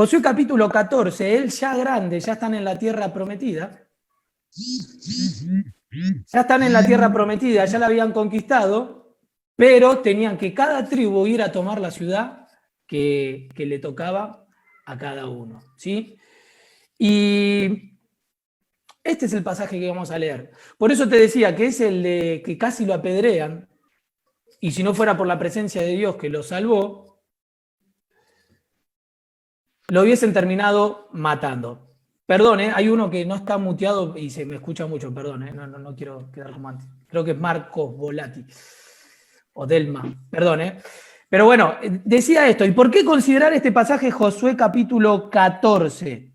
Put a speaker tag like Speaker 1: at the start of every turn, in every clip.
Speaker 1: Josué capítulo 14, él ya grande, ya están en la tierra prometida. Ya están en la tierra prometida, ya la habían conquistado, pero tenían que cada tribu ir a tomar la ciudad que le tocaba a cada uno, ¿sí? Y este es el pasaje que vamos a leer. Por eso te decía que es el de que casi lo apedrean, y si no fuera por la presencia de Dios que lo salvó, lo hubiesen terminado matando. Perdón, hay uno que no está muteado y se me escucha mucho, perdón, no quiero quedar como antes. Creo que es Marcos Volati, o Delma, perdón. Pero bueno, decía esto, ¿y por qué considerar este pasaje Josué capítulo 14?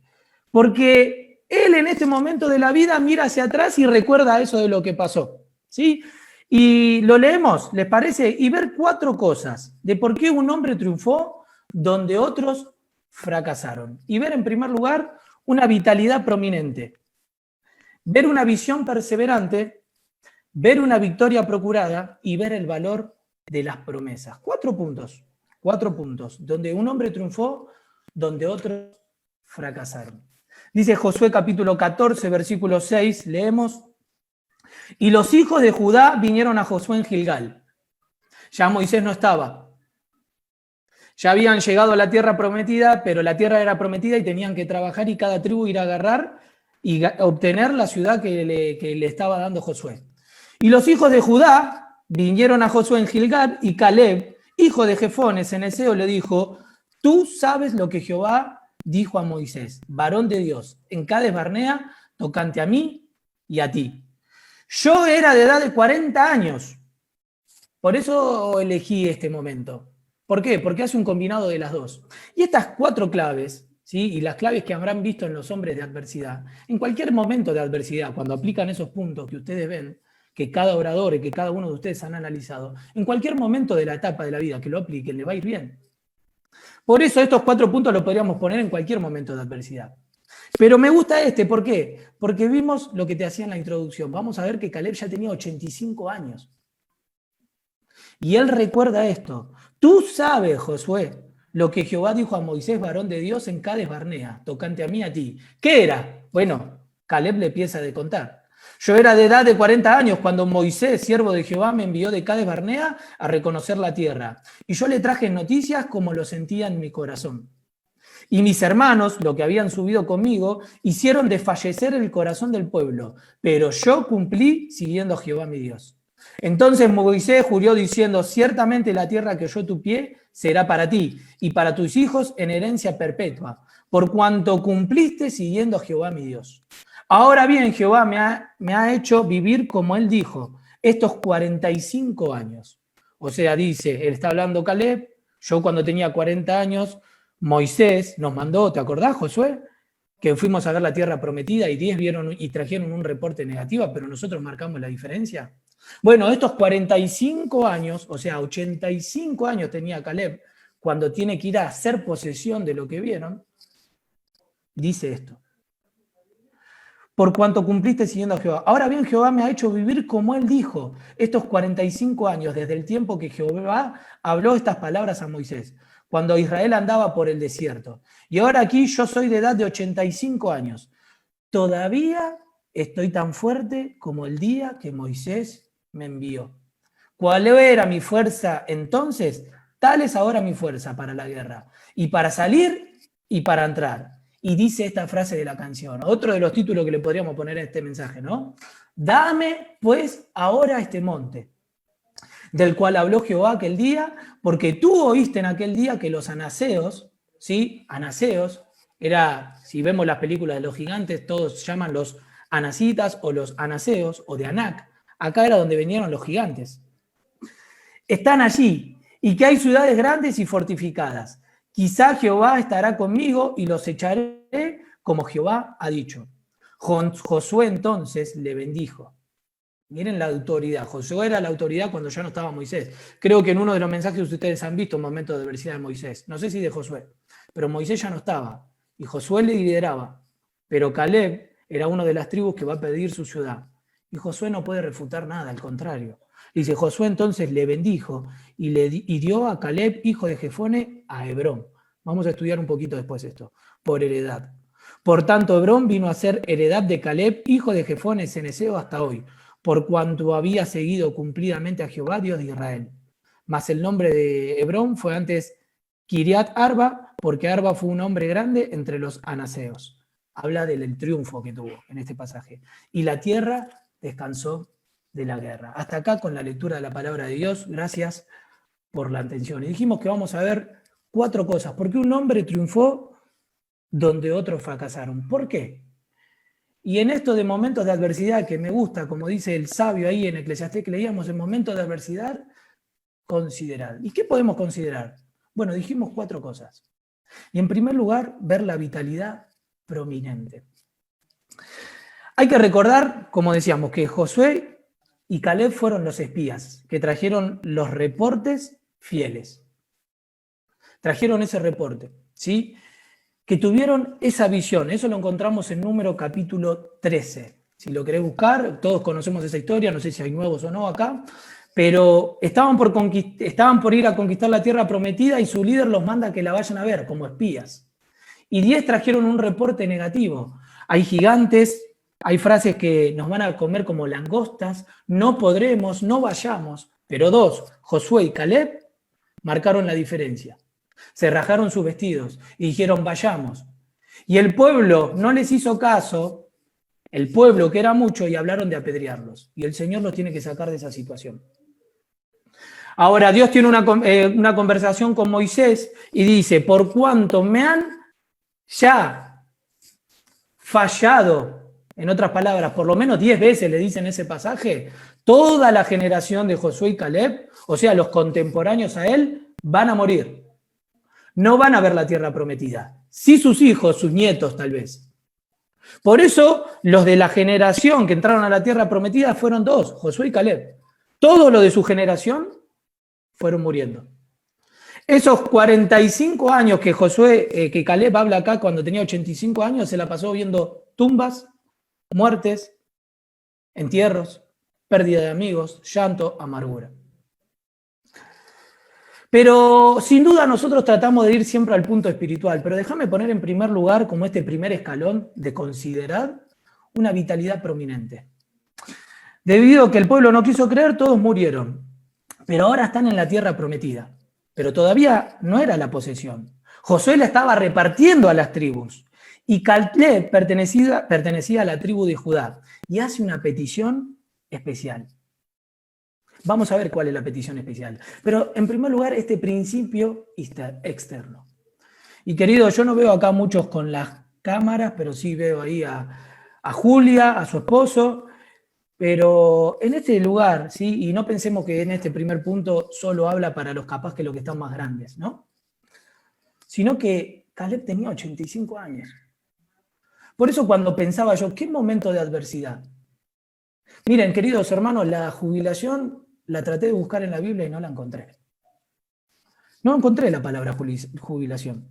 Speaker 1: Porque él en este momento de la vida mira hacia atrás y recuerda eso de lo que pasó, ¿sí? Y lo leemos, ¿les parece? Y ver 4 cosas de por qué un hombre triunfó donde otros fracasaron. Y ver en primer lugar una vitalidad prominente, ver una visión perseverante, ver una victoria procurada y ver el valor de las promesas. 4 puntos, donde un hombre triunfó, donde otros fracasaron. Dice Josué capítulo 14, versículo 6, leemos, y los hijos de Judá vinieron a Josué en Gilgal. Ya Moisés no estaba. Ya habían llegado a la tierra prometida, pero la tierra era prometida y tenían que trabajar y cada tribu ir a agarrar y obtener la ciudad que le estaba dando Josué. Y los hijos de Judá vinieron a Josué en Gilgal y Caleb, hijo de Jefones, cenezeo, le dijo, tú sabes lo que Jehová dijo a Moisés, varón de Dios, en Cades Barnea, tocante a mí y a ti. Yo era de edad de 40 años, por eso elegí este momento. ¿Por qué? Porque hace un combinado de las dos. Y estas 4 claves, ¿sí? Y las claves que habrán visto en los hombres de adversidad, en cualquier momento de adversidad, cuando aplican esos puntos que ustedes ven, que cada orador y que cada uno de ustedes han analizado, en cualquier momento de la etapa de la vida que lo apliquen, le va a ir bien. Por eso estos 4 puntos los podríamos poner en cualquier momento de adversidad. Pero me gusta ¿por qué? Porque vimos lo que te hacía en la introducción. Vamos a ver que Caleb ya tenía 85 años. Y él recuerda esto. Tú sabes, Josué, lo que Jehová dijo a Moisés, varón de Dios, en Cades Barnea, tocante a mí y a ti. ¿Qué era? Bueno, Caleb le empieza a contar. Yo era de edad de 40 años cuando Moisés, siervo de Jehová, me envió de Cades Barnea a reconocer la tierra. Y yo le traje noticias como lo sentía en mi corazón. Y mis hermanos, lo que habían subido conmigo, hicieron desfallecer el corazón del pueblo. Pero yo cumplí siguiendo a Jehová mi Dios. Entonces Moisés juró diciendo, ciertamente la tierra que yo tu pie será para ti y para tus hijos en herencia perpetua, por cuanto cumpliste siguiendo a Jehová mi Dios. Ahora bien, Jehová me ha hecho vivir como él dijo, estos 45 años. O sea, dice, él está hablando Caleb, yo cuando tenía 40 años, Moisés nos mandó, ¿te acordás, Josué? Que fuimos a ver la tierra prometida y 10 vieron y trajeron un reporte negativo, pero nosotros marcamos la diferencia. Bueno, estos 45 años, o sea, 85 años tenía Caleb, cuando tiene que ir a hacer posesión de lo que vieron, dice esto. Por cuanto cumpliste siguiendo a Jehová. Ahora bien, Jehová me ha hecho vivir como él dijo, estos 45 años, desde el tiempo que Jehová habló estas palabras a Moisés, cuando Israel andaba por el desierto. Y ahora aquí yo soy de edad de 85 años. Todavía estoy tan fuerte como el día que Moisés me envió. ¿Cuál era mi fuerza entonces? Tal es ahora mi fuerza para la guerra. Y para salir y para entrar. Y dice esta frase de la canción, otro de los títulos que le podríamos poner a este mensaje, ¿no? Dame pues ahora este monte, del cual habló Jehová aquel día, porque tú oíste en aquel día que los anaseos, ¿sí? Anaseos, era, si vemos las películas de los gigantes, todos se llaman los anacitas o los anaseos o de Anac. Acá era donde vinieron los gigantes. Están allí y que hay ciudades grandes y fortificadas. Quizá Jehová estará conmigo y los echaré como Jehová ha dicho. Josué entonces le bendijo. Miren la autoridad. Josué era la autoridad cuando ya no estaba Moisés. Creo que en uno de los mensajes ustedes han visto un momento de adversidad de Moisés. No sé si de Josué, pero Moisés ya no estaba. Y Josué le lideraba. Pero Caleb era una de las tribus que va a pedir su ciudad. Y Josué no puede refutar nada, al contrario. Dice, Josué entonces le bendijo y dio a Caleb, hijo de Jefone, a Hebrón, Vamos a estudiar un poquito después esto. Por heredad. Por tanto, Hebrón vino a ser heredad de Caleb, hijo de Jefone ceneseo, hasta hoy, por cuanto había seguido cumplidamente a Jehová, Dios de Israel. Mas el nombre de Hebrón fue antes Kiriat Arba, porque Arba fue un hombre grande entre los anaseos. Habla del triunfo que tuvo en este pasaje. Y la tierra descansó de la guerra. Hasta acá con la lectura de la palabra de Dios. Gracias por la atención. Y dijimos que vamos a ver 4 cosas. ¿Por qué un hombre triunfó donde otros fracasaron? ¿Por qué? Y en esto de momentos de adversidad, que me gusta, como dice el sabio ahí en Eclesiastés que leíamos, en momentos de adversidad, considerar. ¿Y qué podemos considerar? Bueno, dijimos 4 cosas. Y en primer lugar, ver la vitalidad prominente. Hay que recordar, como decíamos, que Josué y Caleb fueron los espías que trajeron los reportes fieles. Trajeron ese reporte, ¿sí? Que tuvieron esa visión. Eso lo encontramos en Número capítulo 13. Si lo querés buscar, todos conocemos esa historia, no sé si hay nuevos o no acá, pero estaban por ir a conquistar la tierra prometida y su líder los manda a que la vayan a ver como espías. Y 10 trajeron un reporte negativo. Hay gigantes, hay frases que nos van a comer como langostas, no podremos, no vayamos. Pero 2, Josué y Caleb, marcaron la diferencia. Se rajaron sus vestidos y dijeron, vayamos. Y el pueblo no les hizo caso, el pueblo que era mucho, y hablaron de apedrearlos. Y el Señor los tiene que sacar de esa situación. Ahora, Dios tiene una conversación con Moisés y dice, por cuanto me han ya fallado, en otras palabras, por lo menos 10 veces le dice en ese pasaje, toda la generación de Josué y Caleb, o sea, los contemporáneos a él, van a morir. No van a ver la tierra prometida. Sí sus hijos, sus nietos tal vez. Por eso los de la generación que entraron a la tierra prometida fueron 2, Josué y Caleb. Todo lo de su generación fueron muriendo. Esos 45 años que Caleb habla acá cuando tenía 85 años, se la pasó viendo tumbas, muertes, entierros, pérdida de amigos, llanto, amargura. Pero sin duda nosotros tratamos de ir siempre al punto espiritual, pero déjame poner en primer lugar, como este primer escalón, de considerar una vitalidad prominente. Debido a que el pueblo no quiso creer, todos murieron, pero ahora están en la tierra prometida. Pero todavía no era la posesión. Josué la estaba repartiendo a las tribus y Caleb pertenecía a la tribu de Judá y hace una petición especial. Vamos a ver cuál es la petición especial. Pero en primer lugar, este principio externo. Y querido, yo no veo acá muchos con las cámaras, pero sí veo ahí a Julia, a su esposo. Pero en este lugar, ¿sí? Y no pensemos que en este primer punto solo habla para los capaz que los que están más grandes, ¿no? Sino que Caleb tenía 85 años. Por eso cuando pensaba yo, ¿qué momento de adversidad? Miren, queridos hermanos, la jubilación la traté de buscar en la Biblia y no la encontré. No encontré la palabra jubilación.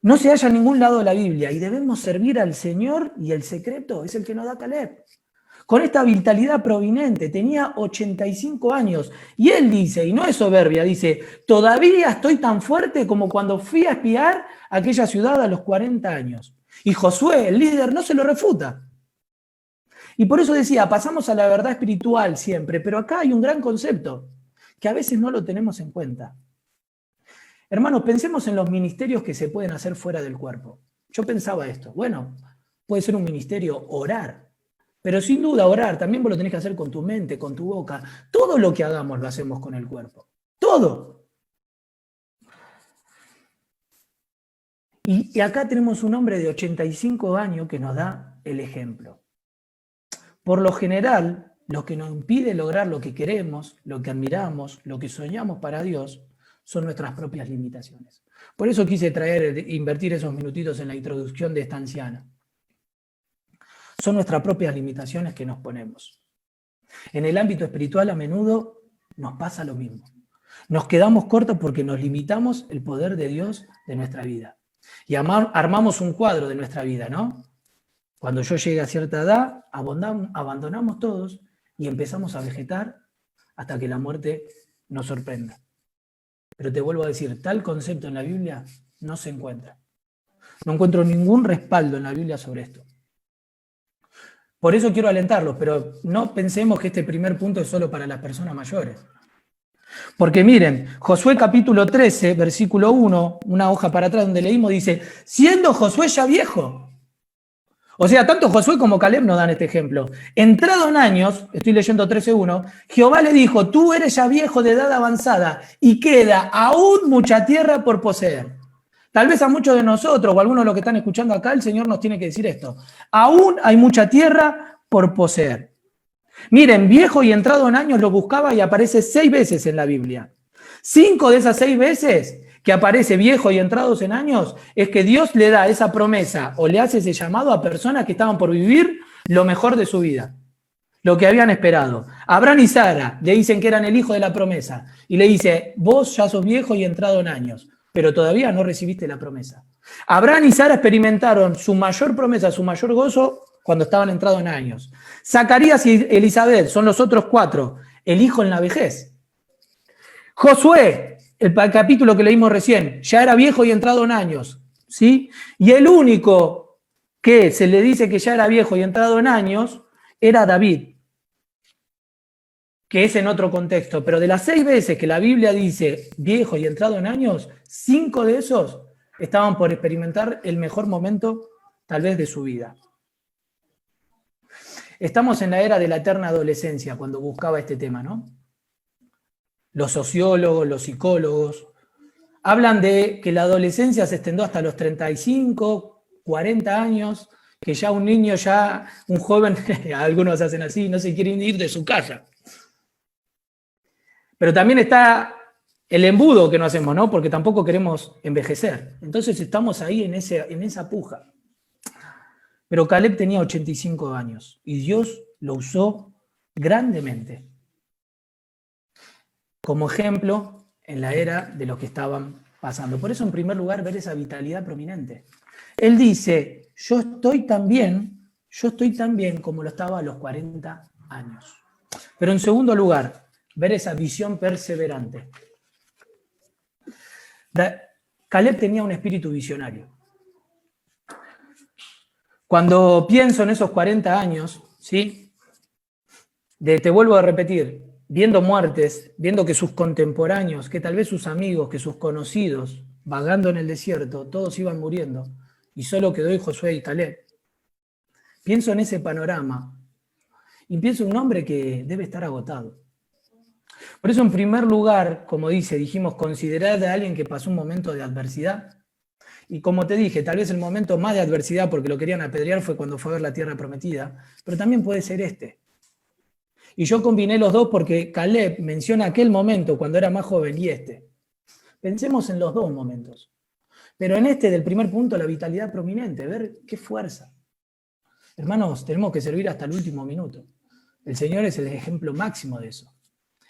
Speaker 1: No se halla en ningún lado de la Biblia y debemos servir al Señor y el secreto es el que nos da Caleb. Con esta vitalidad prominente, tenía 85 años. Y él dice, y no es soberbia, dice, todavía estoy tan fuerte como cuando fui a espiar aquella ciudad a los 40 años. Y Josué, el líder, no se lo refuta. Y por eso decía, pasamos a la verdad espiritual siempre, pero acá hay un gran concepto que a veces no lo tenemos en cuenta. Hermanos, pensemos en los ministerios que se pueden hacer fuera del cuerpo. Yo pensaba esto, bueno, puede ser un ministerio orar. Pero sin duda orar también vos lo tenés que hacer con tu mente, con tu boca. Todo lo que hagamos lo hacemos con el cuerpo. Todo. Y acá tenemos un hombre de 85 años que nos da el ejemplo. Por lo general, lo que nos impide lograr lo que queremos, lo que admiramos, lo que soñamos para Dios, son nuestras propias limitaciones. Por eso quise invertir esos minutitos en la introducción de esta anciana. Son nuestras propias limitaciones que nos ponemos. En el ámbito espiritual a menudo nos pasa lo mismo. Nos quedamos cortos porque nos limitamos el poder de Dios de nuestra vida. Y armamos un cuadro de nuestra vida, ¿no? Cuando yo llegue a cierta edad, abandonamos todos y empezamos a vegetar hasta que la muerte nos sorprenda. Pero te vuelvo a decir, tal concepto en la Biblia no se encuentra. No encuentro ningún respaldo en la Biblia sobre esto. Por eso quiero alentarlos, pero no pensemos que este primer punto es solo para las personas mayores. Porque miren, Josué capítulo 13, versículo 1, una hoja para atrás donde leímos, dice, siendo Josué ya viejo. O sea, tanto Josué como Caleb nos dan este ejemplo. Entrado en años, estoy leyendo 13:1, Jehová le dijo, tú eres ya viejo de edad avanzada y queda aún mucha tierra por poseer. Tal vez a muchos de nosotros o a algunos de los que están escuchando acá, el Señor nos tiene que decir esto. Aún hay mucha tierra por poseer. Miren, viejo y entrado en años lo buscaba y aparece 6 veces en la Biblia. 5 de esas 6 veces que aparece viejo y entrados en años es que Dios le da esa promesa o le hace ese llamado a personas que estaban por vivir lo mejor de su vida, lo que habían esperado. Abraham y Sara le dicen que eran el hijo de la promesa y le dice, vos ya sos viejo y entrado en años, pero todavía no recibiste la promesa. Abraham y Sara experimentaron su mayor promesa, su mayor gozo cuando estaban entrados en años. Zacarías y Elizabeth son los otros 4, el hijo en la vejez. Josué, el capítulo que leímos recién, ya era viejo y entrado en años, ¿sí? Y el único que se le dice que ya era viejo y entrado en años era David, que es en otro contexto. Pero de las 6 veces que la Biblia dice viejo y entrado en años, 5 de esos estaban por experimentar el mejor momento, tal vez, de su vida. Estamos en la era de la eterna adolescencia, cuando buscaba este tema, ¿no? Los sociólogos, los psicólogos, hablan de que la adolescencia se extendió hasta los 35, 40 años, que ya un niño, un joven, algunos hacen así, no se quieren ir de su casa. Pero también está el embudo que no hacemos, ¿no? Porque tampoco queremos envejecer. Entonces estamos ahí en esa puja. Pero Caleb tenía 85 años y Dios lo usó grandemente como ejemplo en la era de los que estaban pasando. Por eso, en primer lugar, ver esa vitalidad prominente. Él dice, yo estoy tan bien como lo estaba a los 40 años. Pero en segundo lugar, ver esa visión perseverante. Caleb tenía un espíritu visionario. Cuando pienso en esos 40 años, ¿sí? Te vuelvo a repetir, viendo muertes, viendo que sus contemporáneos, que tal vez sus amigos, que sus conocidos, vagando en el desierto, todos iban muriendo, y solo quedó Josué y Caleb. Pienso en ese panorama, y pienso en un hombre que debe estar agotado. Por eso, en primer lugar, como dijimos, considerar a alguien que pasó un momento de adversidad. Y como te dije, tal vez el momento más de adversidad, porque lo querían apedrear, fue cuando fue a ver la tierra prometida, pero también puede ser este. Y yo combiné los dos porque Caleb menciona aquel momento cuando era más joven y este. Pensemos en los dos momentos. Pero en este del primer punto, la vitalidad prominente, ver qué fuerza. Hermanos, tenemos que servir hasta el último minuto. El Señor es el ejemplo máximo de eso.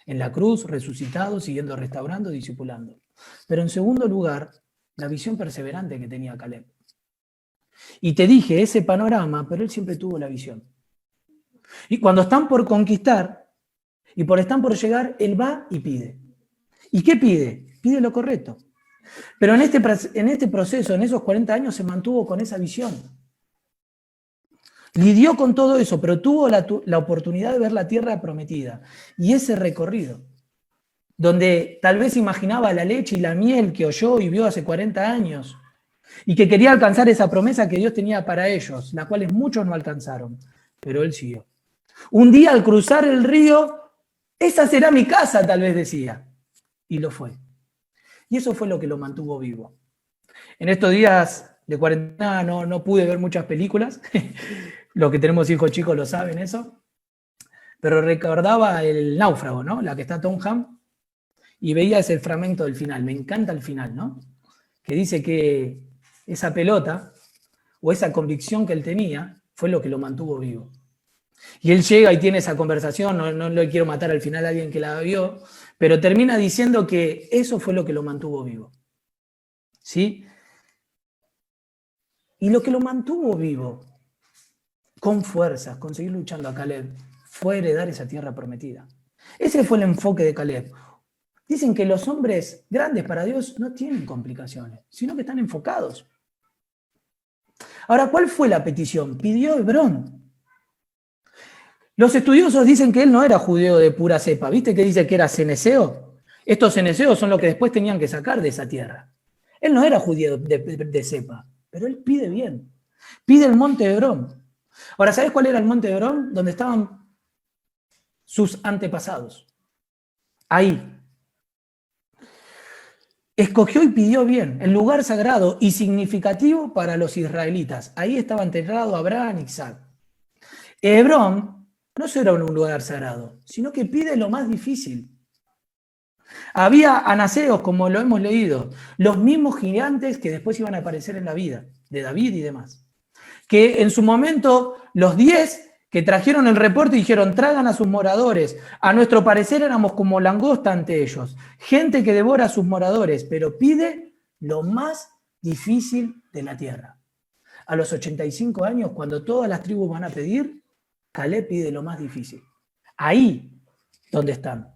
Speaker 1: En la cruz, resucitado, siguiendo restaurando, discipulando. Pero en segundo lugar, la visión perseverante que tenía Caleb. Y te dije ese panorama, pero él siempre tuvo la visión. Y cuando están por conquistar y están por llegar, él va y pide. ¿Y qué pide? Pide lo correcto. Pero en este proceso, en esos 40 años, se mantuvo con esa visión. Lidió con todo eso, pero tuvo la oportunidad de ver la tierra prometida. Y ese recorrido, donde tal vez imaginaba la leche y la miel que oyó y vio hace 40 años, y que quería alcanzar esa promesa que Dios tenía para ellos, la cual muchos no alcanzaron, pero él siguió. Un día al cruzar el río, esa será mi casa, tal vez decía. Y lo fue. Y eso fue lo que lo mantuvo vivo. En estos días de cuarentena no pude ver muchas películas. Los que tenemos hijos chicos lo saben eso. Pero recordaba El Náufrago, ¿no? La que está Tom Hanks. Y veía ese fragmento del final. Me encanta el final, ¿no? Que dice que esa pelota o esa convicción que él tenía fue lo que lo mantuvo vivo. Y él llega y tiene esa conversación, no le quiero matar al final a alguien que la vio, pero termina diciendo que eso fue lo que lo mantuvo vivo. ¿Sí? Y lo que lo mantuvo vivo, con fuerzas, con seguir luchando a Caleb, fue heredar esa tierra prometida. Ese fue el enfoque de Caleb. Dicen que los hombres grandes para Dios no tienen complicaciones, sino que están enfocados. Ahora, ¿cuál fue la petición? Pidió Hebrón. Los estudiosos dicen que él no era judío de pura cepa. ¿Viste que dice que era ceneceo? Estos ceneceos son los que después tenían que sacar de esa tierra. Él no era judío de cepa, pero él pide bien. Pide el monte Hebrón. Ahora, ¿sabes cuál era el monte Hebrón? Donde estaban sus antepasados. Ahí. Escogió y pidió bien el lugar sagrado y significativo para los israelitas. Ahí estaba enterrado Abraham y Isaac. Hebrón no solo era un lugar sagrado, sino que pide lo más difícil. Había anaseos, como lo hemos leído, los mismos gigantes que después iban a aparecer en la vida de David y demás. Que en su momento los 10 que trajeron el reporte y dijeron, tragan a sus moradores. A nuestro parecer éramos como langosta ante ellos. Gente que devora a sus moradores, pero pide lo más difícil de la tierra. A los 85 años, cuando todas las tribus van a pedir, Caleb pide lo más difícil. Ahí donde están.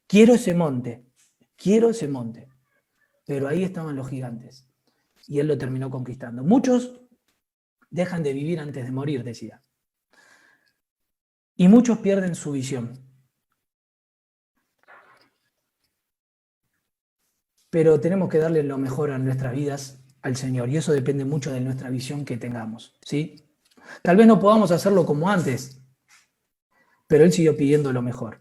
Speaker 1: Quiero ese monte. Pero ahí estaban los gigantes. Y él lo terminó conquistando. Muchos dejan de vivir antes de morir, decía. Y muchos pierden su visión. Pero tenemos que darle lo mejor a nuestras vidas al Señor. Y eso depende mucho de nuestra visión que tengamos, ¿sí? Tal vez no podamos hacerlo como antes, pero Él siguió pidiendo lo mejor.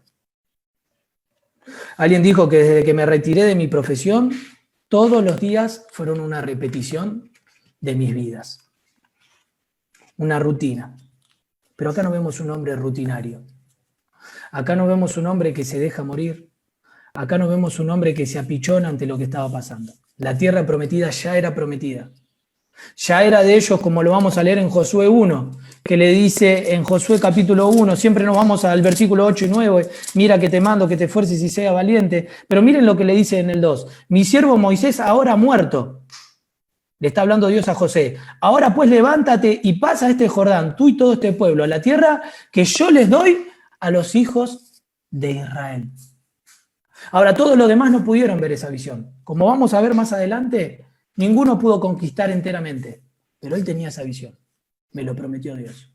Speaker 1: Alguien dijo que desde que me retiré de mi profesión, todos los días fueron una repetición de mis vidas. Una rutina. Pero acá no vemos un hombre rutinario. Acá no vemos un hombre que se deja morir. Acá no vemos un hombre que se apichona ante lo que estaba pasando. La tierra prometida ya era prometida. Ya era de ellos, como lo vamos a leer en Josué 1, que le dice en Josué capítulo 1, siempre nos vamos al versículo 8 y 9, mira que te mando, que te esfuerces y sea valiente. Pero miren lo que le dice en el 2. Mi siervo Moisés ahora ha muerto. Le está hablando Dios a José. Ahora pues levántate y pasa este Jordán, tú y todo este pueblo, a la tierra que yo les doy a los hijos de Israel. Ahora, todos los demás no pudieron ver esa visión. Como vamos a ver más adelante, ninguno pudo conquistar enteramente. Pero él tenía esa visión. Me lo prometió Dios.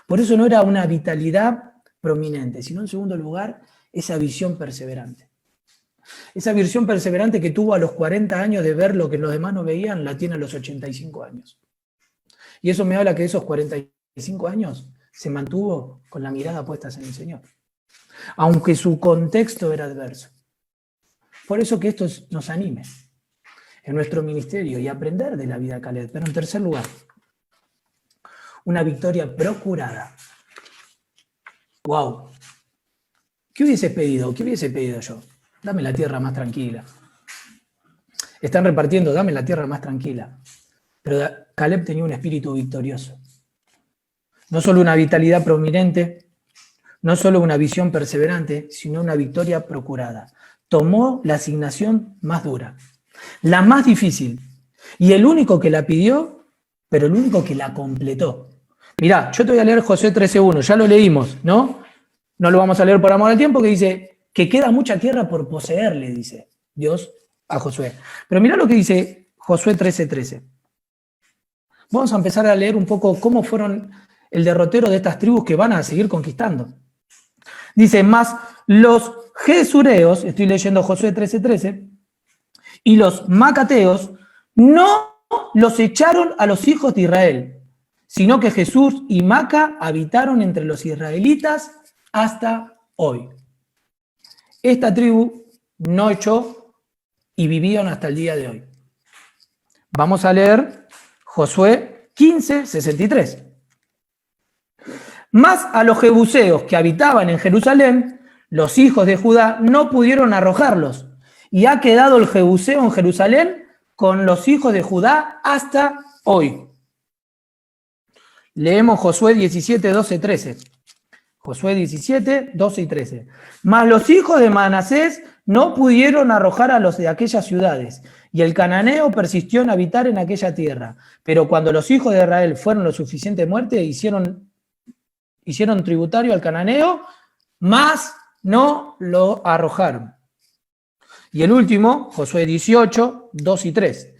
Speaker 1: Por eso no era una vitalidad prominente, sino en segundo lugar, esa visión perseverante. Esa visión perseverante que tuvo a los 40 años de ver lo que los demás no veían, la tiene a los 85 años. Y eso me habla que esos 45 años se mantuvo con la mirada puesta en el Señor. Aunque su contexto era adverso. Por eso que esto nos anime en nuestro ministerio y aprender de la vida de Caleb. Pero en tercer lugar, una victoria procurada. ¡Wow! ¿Qué hubiese pedido? ¿Qué hubiese pedido yo? Dame la tierra más tranquila. Están repartiendo, dame la tierra más tranquila. Pero Caleb tenía un espíritu victorioso. No solo una vitalidad prominente, no solo una visión perseverante, sino una victoria procurada. Tomó la asignación más dura, la más difícil, y el único que la pidió, pero el único que la completó. Mirá, yo te voy a leer Josué 13:1, ya lo leímos, ¿no? No lo vamos a leer por amor al tiempo, que dice que queda mucha tierra por poseer, le dice Dios a Josué. Pero mirá lo que dice Josué 13:13. Vamos a empezar a leer un poco cómo fueron el derrotero de estas tribus que van a seguir conquistando. Dice, más los gesureos, estoy leyendo Josué 13:13, y los macateos no los echaron a los hijos de Israel, sino que Jesús y Maca habitaron entre los israelitas hasta hoy. Esta tribu no echó y vivían hasta el día de hoy. Vamos a leer Josué 15:63. Más a los jebuseos que habitaban en Jerusalén, los hijos de Judá no pudieron arrojarlos, y ha quedado el jebuseo en Jerusalén con los hijos de Judá hasta hoy. Leemos Josué 17:12-13. Josué 17, 12 y 13. Mas los hijos de Manasés no pudieron arrojar a los de aquellas ciudades, y el cananeo persistió en habitar en aquella tierra. Pero cuando los hijos de Israel fueron lo suficiente muerte, hicieron tributario al cananeo, mas no lo arrojaron. Y el último, Josué 18, 2 y 3.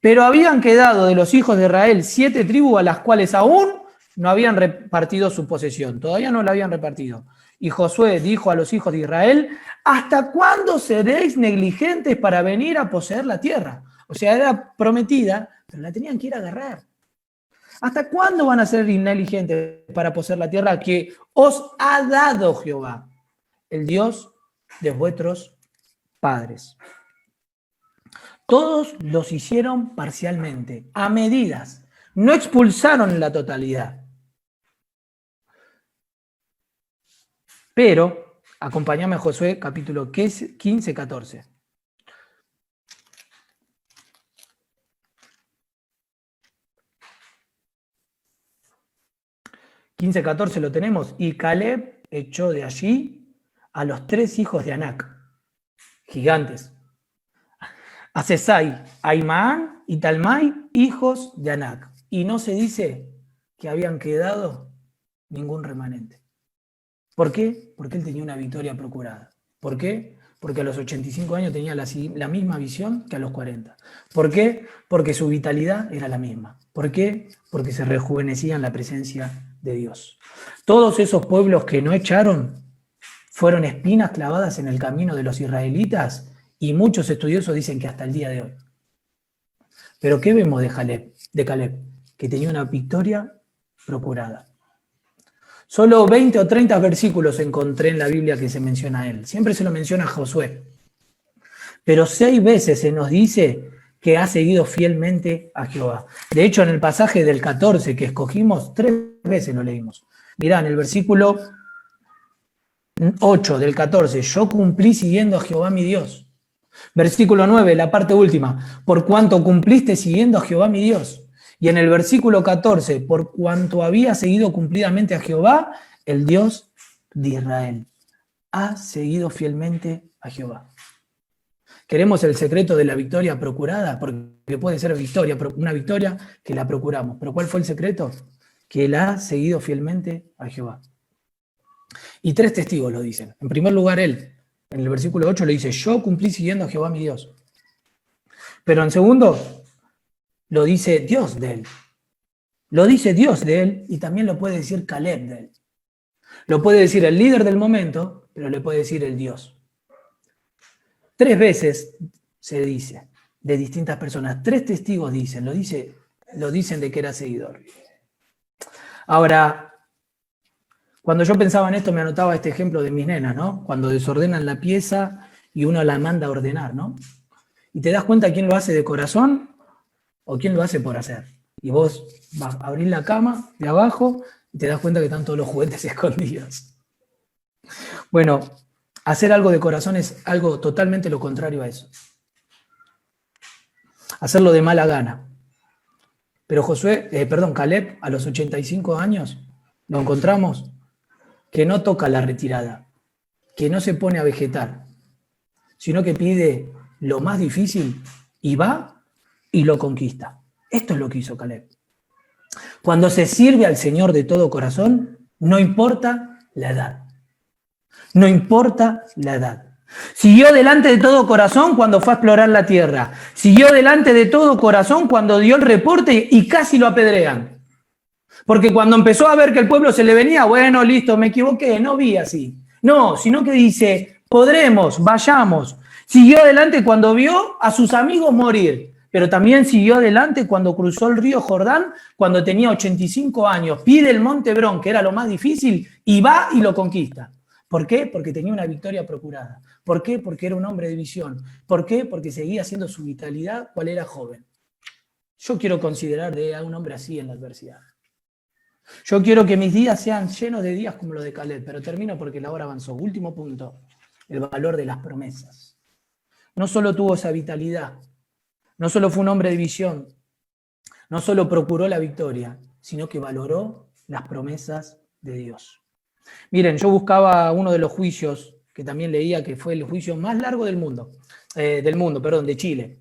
Speaker 1: Pero habían quedado de los hijos de Israel 7 tribus a las cuales aún no habían repartido su posesión. Todavía no la habían repartido. Y Josué dijo a los hijos de Israel: ¿hasta cuándo seréis negligentes para venir a poseer la tierra? O sea, era prometida, pero la tenían que ir a agarrar. ¿Hasta cuándo van a ser negligentes para poseer la tierra que os ha dado Jehová, el Dios de vuestros padres? Todos los hicieron parcialmente, a medidas. No expulsaron en la totalidad. Pero, acompáñame a Josué, capítulo 15, 14. 15, 14 lo tenemos. Y Caleb echó de allí a los 3 hijos de Anac, gigantes. A Sesai, a Imaan y Talmai, hijos de Anac. Y no se dice que habían quedado ningún remanente. ¿Por qué? Porque él tenía una victoria procurada. ¿Por qué? Porque a los 85 años tenía la misma visión que a los 40. ¿Por qué? Porque su vitalidad era la misma. ¿Por qué? Porque se rejuvenecía en la presencia de Dios. Todos esos pueblos que no echaron fueron espinas clavadas en el camino de los israelitas, y muchos estudiosos dicen que hasta el día de hoy. Pero ¿qué vemos de Caleb? Que tenía una victoria procurada. Solo 20 o 30 versículos encontré en la Biblia que se menciona a él. Siempre se lo menciona a Josué. Pero 6 veces se nos dice que ha seguido fielmente a Jehová. De hecho, en el pasaje del 14 que escogimos, 3 veces lo leímos. Mirá, en el versículo 8 del 14, yo cumplí siguiendo a Jehová mi Dios. Versículo 9, la parte última, por cuanto cumpliste siguiendo a Jehová mi Dios. Y en el versículo 14, por cuanto había seguido cumplidamente a Jehová, el Dios de Israel. Ha seguido fielmente a Jehová. Queremos el secreto de la victoria procurada, porque puede ser una victoria que la procuramos. ¿Pero cuál fue el secreto? Que él ha seguido fielmente a Jehová. Y 3 testigos lo dicen. En primer lugar, él, en el versículo 8, le dice: yo cumplí siguiendo a Jehová mi Dios. Pero en segundo, lo dice Dios de él. Lo dice Dios de él, y también lo puede decir Caleb de él. Lo puede decir el líder del momento, pero le puede decir el Dios. 3 veces se dice de distintas personas. 3 testigos dicen, lo dicen de que era seguidor. Ahora, cuando yo pensaba en esto, me anotaba este ejemplo de mis nenas, ¿no? Cuando desordenan la pieza y uno la manda a ordenar, ¿no? Y te das cuenta quién lo hace de corazón o quién lo hace por hacer. Y vos vas a abrir la cama de abajo y te das cuenta que están todos los juguetes escondidos. Bueno, hacer algo de corazón es algo totalmente lo contrario a eso. Hacerlo de mala gana. Pero Caleb, a los 85 años, lo encontramos que no toca la retirada, que no se pone a vegetar, sino que pide lo más difícil y va y lo conquista. Esto es lo que hizo Caleb. Cuando se sirve al Señor de todo corazón, no importa la edad. No importa la edad. Siguió delante de todo corazón cuando fue a explorar la tierra. Siguió delante de todo corazón cuando dio el reporte y casi lo apedrean. Porque cuando empezó a ver que el pueblo se le venía, bueno, listo, me equivoqué, no vi así. No, sino que dice, podremos, vayamos. Siguió adelante cuando vio a sus amigos morir, pero también siguió adelante cuando cruzó el río Jordán, cuando tenía 85 años. Pide el monte Hebrón, que era lo más difícil, y va y lo conquista. ¿Por qué? Porque tenía una victoria procurada. ¿Por qué? Porque era un hombre de visión. ¿Por qué? Porque seguía haciendo su vitalidad cuando era joven. Yo quiero considerar a un hombre así en la adversidad. Yo quiero que mis días sean llenos de días como los de Caleb, pero termino porque la hora avanzó. Último punto, el valor de las promesas. No solo tuvo esa vitalidad, no solo fue un hombre de visión, no solo procuró la victoria, sino que valoró las promesas de Dios. Miren, yo buscaba uno de los juicios que también leía, que fue el juicio más largo de Chile.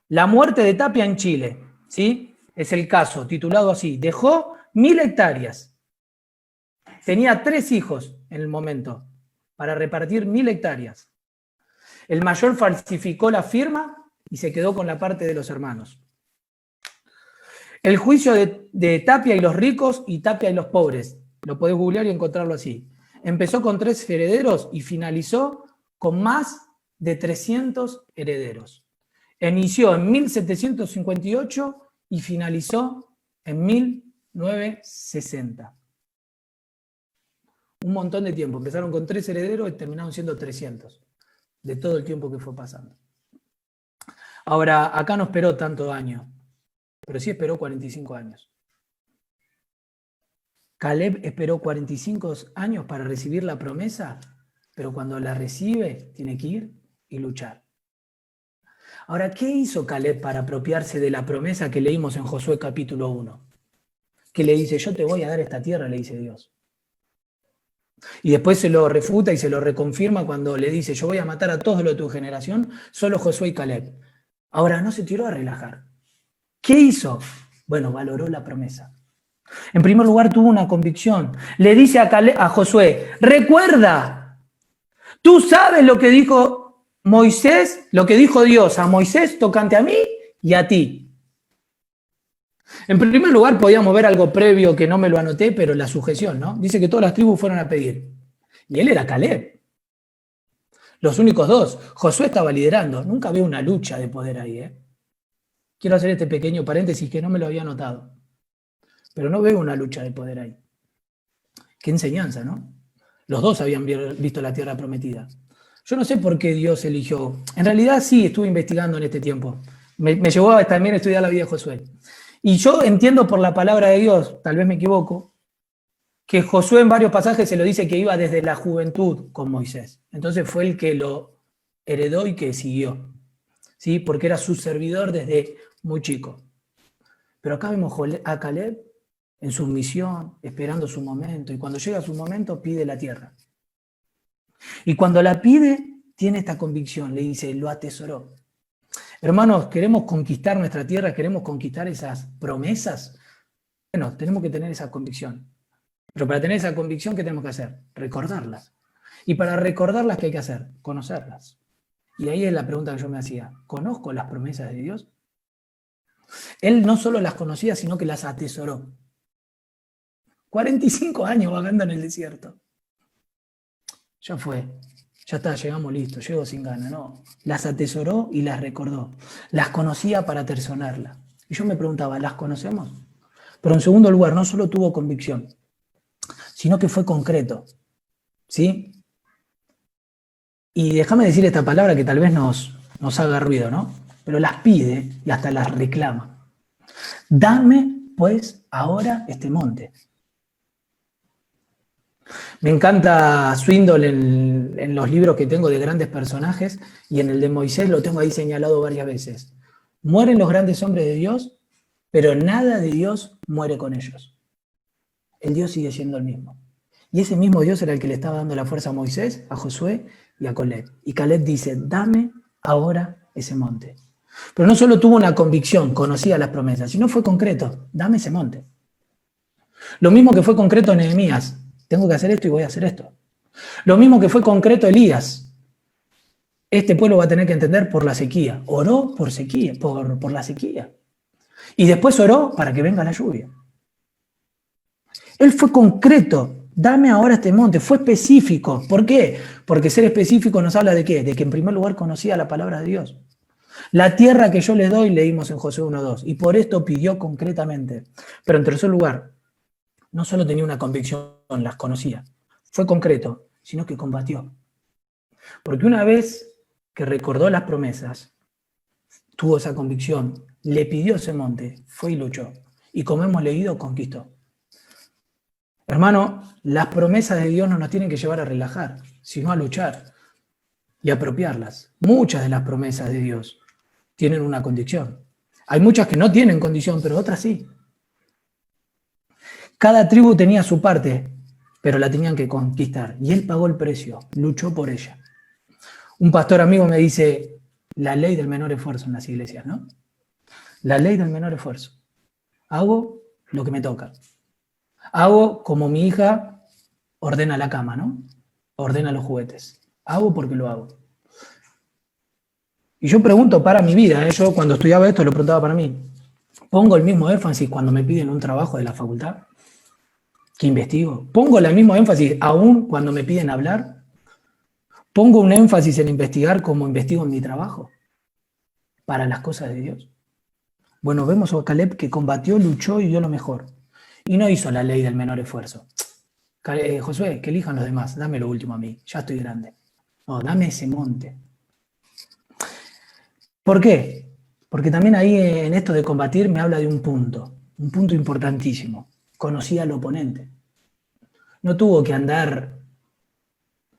Speaker 1: La muerte de Tapia en Chile, ¿sí? Es el caso, titulado así, dejó 1000 hectáreas. Tenía 3 hijos en el momento para repartir 1000 hectáreas. El mayor falsificó la firma y se quedó con la parte de los hermanos. El juicio de Tapia y los ricos y Tapia y los pobres. Lo podés googlear y encontrarlo así. Empezó con 3 herederos y finalizó con más de 300 herederos. Inició en 1758 y finalizó en 1960. Un montón de tiempo. Empezaron con 3 herederos y terminaron siendo 300. De todo el tiempo que fue pasando. Ahora, acá no esperó tanto años, pero sí esperó 45 años. Caleb esperó 45 años para recibir la promesa, pero cuando la recibe, tiene que ir y luchar. Ahora, ¿qué hizo Caleb para apropiarse de la promesa que leímos en Josué capítulo 1? Que le dice, yo te voy a dar esta tierra, le dice Dios. Y después se lo refuta y se lo reconfirma cuando le dice, yo voy a matar a todos los de tu generación, solo Josué y Caleb. Ahora, no se tiró a relajar. ¿Qué hizo? Bueno, valoró la promesa. En primer lugar, tuvo una convicción. Le dice a Josué, recuerda, tú sabes lo que dijo Moisés, lo que dijo Dios a Moisés tocante a mí y a ti. En primer lugar, podíamos ver algo previo que no me lo anoté, pero la sujeción, ¿no? Dice que todas las tribus fueron a pedir. Y él era Caleb. Los únicos 2. Josué estaba liderando. Nunca veo una lucha de poder ahí, ¿eh? Quiero hacer este pequeño paréntesis que no me lo había notado. Pero no veo una lucha de poder ahí. Qué enseñanza, ¿no? Los 2 habían visto la tierra prometida. Yo no sé por qué Dios eligió. En realidad sí, estuve investigando en este tiempo. Me llevó a también estudiar la vida de Josué. Y yo entiendo por la palabra de Dios, tal vez me equivoco, que Josué en varios pasajes se lo dice que iba desde la juventud con Moisés. Entonces fue el que lo heredó y que siguió. ¿Sí? Porque era su servidor desde muy chico. Pero acá vemos a Caleb en su misión, esperando su momento. Y cuando llega su momento, pide la tierra. Y cuando la pide, tiene esta convicción. Le dice, lo atesoró. Hermanos, ¿queremos conquistar nuestra tierra? ¿Queremos conquistar esas promesas? Bueno, tenemos que tener esa convicción. Pero para tener esa convicción, ¿qué tenemos que hacer? Recordarlas. Y para recordarlas, ¿qué hay que hacer? Conocerlas. Y ahí es la pregunta que yo me hacía. ¿Conozco las promesas de Dios? Él no solo las conocía, sino que las atesoró. 45 años vagando en el desierto. Ya fue. Ya está, llegamos listos, llego sin ganas. No, las atesoró y las recordó. Las conocía para atesorarlas. Y yo me preguntaba, ¿las conocemos? Pero en segundo lugar, no solo tuvo convicción, sino que fue concreto. ¿Sí? Y déjame decir esta palabra que tal vez nos haga ruido, ¿no? Pero las pide y hasta las reclama. Dame, pues, ahora este monte. Me encanta Swindoll en los libros que tengo de grandes personajes y en el de Moisés lo tengo ahí señalado varias veces. Mueren los grandes hombres de Dios, pero nada de Dios muere con ellos. El Dios sigue siendo el mismo. Y ese mismo Dios era el que le estaba dando la fuerza a Moisés, a Josué y a Caleb. Y Caleb dice, dame ahora ese monte. Pero no solo tuvo una convicción, conocía las promesas, sino fue concreto, dame ese monte. Lo mismo que fue concreto Nehemías, tengo que hacer esto y voy a hacer esto. Lo mismo que fue concreto Elías, este pueblo va a tener que entender por la sequía. Oró por sequía, por la sequía. Y después oró para que venga la lluvia. Él fue concreto, dame ahora este monte, fue específico. ¿Por qué? Porque ser específico nos habla de qué, de que en primer lugar conocía la palabra de Dios. La tierra que yo les doy, leímos en Josué 1:2, y por esto pidió concretamente. Pero en tercer lugar, no solo tenía una convicción, las conocía, fue concreto, sino que combatió. Porque una vez que recordó las promesas, tuvo esa convicción, le pidió ese monte, fue y luchó. Y como hemos leído, conquistó. Hermano, las promesas de Dios no nos tienen que llevar a relajar, sino a luchar y apropiarlas. Muchas de las promesas de Dios tienen una condición. Hay muchas que no tienen condición, pero otras sí. Cada tribu tenía su parte, pero la tenían que conquistar. Y él pagó el precio, luchó por ella. Un pastor amigo me dice, la ley del menor esfuerzo en las iglesias, ¿no? La ley del menor esfuerzo. Hago lo que me toca. Hago como mi hija ordena la cama, ¿no? Ordena los juguetes. Hago porque lo hago. Y yo pregunto para mi vida, yo cuando estudiaba esto lo preguntaba para mí. ¿Pongo el mismo énfasis cuando me piden un trabajo de la facultad que investigo? ¿Pongo el mismo énfasis aún cuando me piden hablar? ¿Pongo un énfasis en investigar como investigo en mi trabajo para las cosas de Dios? Bueno, vemos a Caleb que combatió, luchó y dio lo mejor. Y no hizo la ley del menor esfuerzo. Josué, que elijan los demás, dame lo último a mí, ya estoy grande. No, dame ese monte. ¿Por qué? Porque también ahí en esto de combatir me habla de un punto importantísimo. Conocía al oponente. No tuvo que andar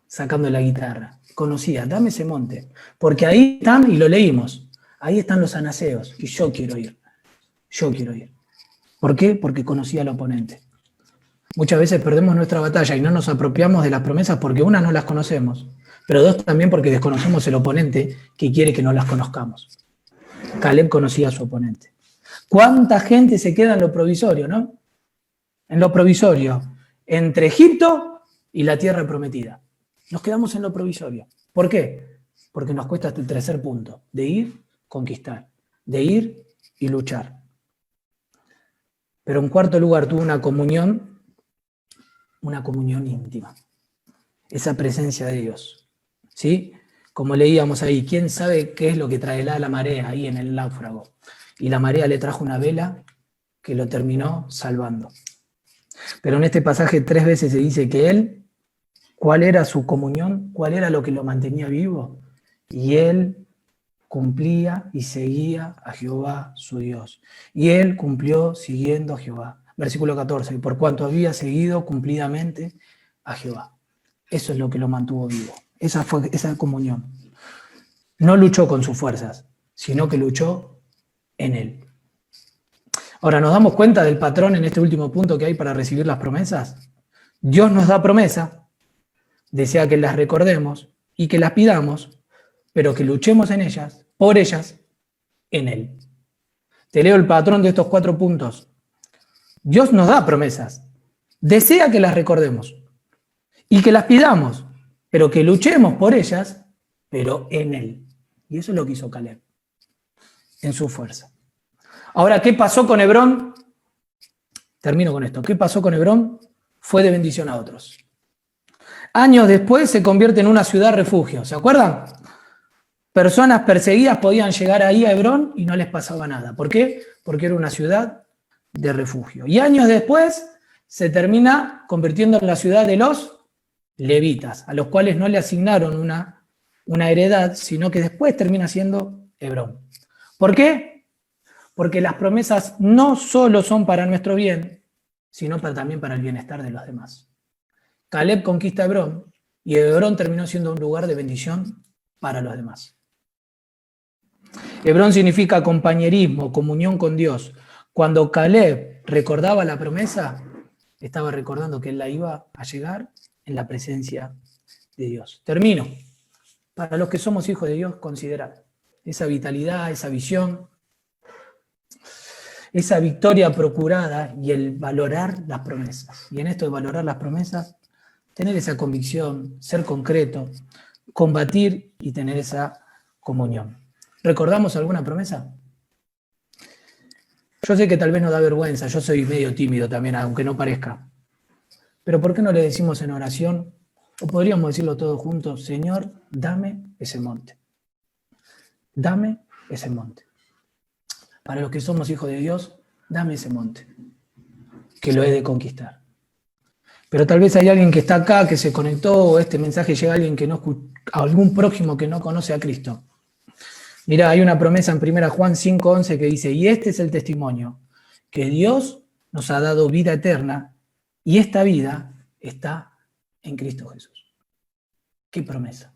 Speaker 1: sacando la guitarra. Conocía, dame ese monte. Porque ahí están, y lo leímos, ahí están los anaseos, y yo quiero ir. Yo quiero ir. ¿Por qué? Porque conocía al oponente. Muchas veces perdemos nuestra batalla y no nos apropiamos de las promesas porque una, no las conocemos, pero dos, también porque desconocemos el oponente que quiere que no las conozcamos. Caleb conocía a su oponente. ¿Cuánta gente se queda en lo provisorio, no? En lo provisorio, entre Egipto y la tierra prometida. Nos quedamos en lo provisorio. ¿Por qué? Porque nos cuesta el tercer punto, de ir, conquistar, de ir y luchar. Pero en cuarto lugar tuvo una comunión íntima. Esa presencia de Dios. ¿Sí? Como leíamos ahí, ¿quién sabe qué es lo que traerá la marea ahí en el náufrago? Y la marea le trajo una vela que lo terminó salvando. Pero en este pasaje 3 veces se dice que él, ¿cuál era su comunión? ¿Cuál era lo que lo mantenía vivo? Y él cumplía y seguía a Jehová su Dios. Y él cumplió siguiendo a Jehová. Versículo 14, por cuanto había seguido cumplidamente a Jehová. Eso es lo que lo mantuvo vivo. Esa fue esa comunión. No luchó con sus fuerzas, sino que luchó en él. Ahora, ¿nos damos cuenta del patrón en este último punto que hay para recibir las promesas? Dios nos da promesa, desea que las recordemos y que las pidamos, pero que luchemos en ellas, por ellas, en él. Te leo el patrón de estos 4 puntos. Dios nos da promesas, desea que las recordemos y que las pidamos, pero que luchemos por ellas, pero en él. Y eso es lo que hizo Caleb, en su fuerza. Ahora, ¿qué pasó con Hebrón? Termino con esto. ¿Qué pasó con Hebrón? Fue de bendición a otros. Años después se convierte en una ciudad refugio. ¿Se acuerdan? Personas perseguidas podían llegar ahí a Hebrón y no les pasaba nada. ¿Por qué? Porque era una ciudad de refugio. Y años después se termina convirtiendo en la ciudad de los levitas, a los cuales no le asignaron una heredad, sino que después termina siendo Hebrón. ¿Por qué? Porque las promesas no solo son para nuestro bien, sino también para el bienestar de los demás. Caleb conquista Hebrón y Hebrón terminó siendo un lugar de bendición para los demás. Hebrón significa compañerismo, comunión con Dios. Cuando Caleb recordaba la promesa, estaba recordando que él la iba a llegar en la presencia de Dios. Termino. Para los que somos hijos de Dios, considerar esa vitalidad, esa visión, esa victoria procurada y el valorar las promesas. Y en esto de valorar las promesas, tener esa convicción, ser concreto, combatir y tener esa comunión. ¿Recordamos alguna promesa? Yo sé que tal vez nos da vergüenza, yo soy medio tímido también, aunque no parezca. Pero ¿por qué no le decimos en oración, o podríamos decirlo todos juntos, Señor, dame ese monte. Dame ese monte. Para los que somos hijos de Dios, dame ese monte, que lo he de conquistar. Pero tal vez hay alguien que está acá, que se conectó, o este mensaje llega a alguien que a algún prójimo que no conoce a Cristo. Mirá, hay una promesa en 1 Juan 5:11 que dice, y este es el testimonio, que Dios nos ha dado vida eterna, y esta vida está en Cristo Jesús. ¡Qué promesa!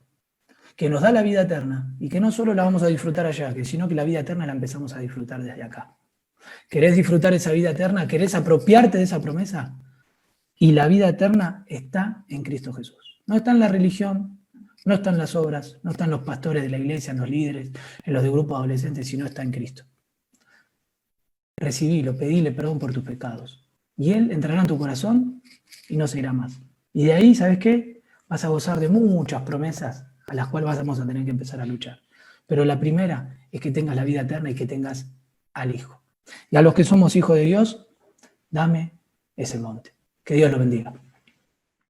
Speaker 1: Que nos da la vida eterna, y que no solo la vamos a disfrutar allá, sino que la vida eterna la empezamos a disfrutar desde acá. ¿Querés disfrutar esa vida eterna? ¿Querés apropiarte de esa promesa? Y la vida eterna está en Cristo Jesús. No está en la religión, no está en las obras, no está en los pastores de la iglesia, en los líderes, en los de grupos adolescentes, sino está en Cristo. Recibilo, pedile perdón por tus pecados. Y Él entrará en tu corazón y no se irá más. Y de ahí, ¿sabes qué? Vas a gozar de muchas promesas a las cuales vamos a tener que empezar a luchar. Pero la primera es que tengas la vida eterna y que tengas al Hijo. Y a los que somos hijos de Dios, dame ese monte. Que Dios lo bendiga.